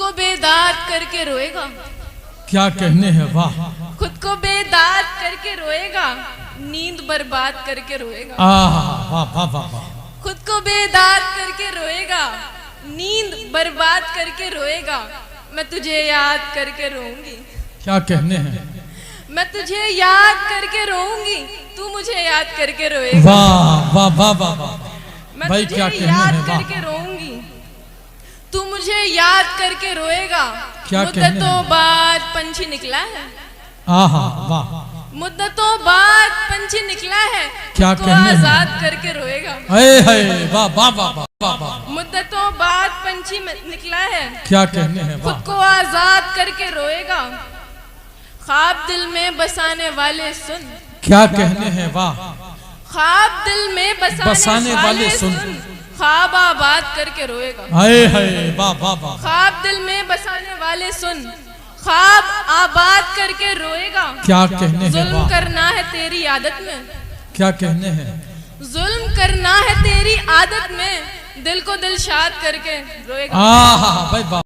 को बेदाग करके रोएगा। क्या कहने हैं, वाह। खुद को बेदाग करके रोएगा, नींद बर्बाद करके रोएगा। वाह वाह वाह वाह। खुद को बेदाग करके रोएगा, नींद बर्बाद करके रोएगा। मैं तुझे याद करके रोऊंगी। क्या कहने हैं, मैं तुझे याद करके रोऊंगी, तू मुझे याद करके रोएगा। वाह वाह वाह वाह वाह। मैं भाई तुझे क्या कहने याद हैं, वाह। करके रोऊंगी, तू मुझे याद करके रोएगा। क्या कहने हैं? मुद्दतों बाद पंछी निकला है। वाह। मुद्दतों बाद पंछी निकला है, क्या को कहने हैं? आजाद करके रोएगा। वाह वाह वाह वाह वाह। मुद्दतों बाद पंछी निकला है, क्या कहने हैं, खुद वाह। को आजाद करके रोएगा। ख्वाब दिल में बसाने वाले सुन। क्या कहने हैं, वाह। ख्वाब दिल में बसाने वाले सुन, ख्वाब आबाद करके रोएगा। वाह वाह वाह। ख्वाब दिल में बसाने वाले सुन, ख्वाब आबाद करके रोएगा। क्या कहने हैं, जुल्म वाह। करना है तेरी आदत में। क्या कहने हैं, जुल्म करना है तेरी आदत में, दिल को दिलशाद करके रोएगा। भाई वाह।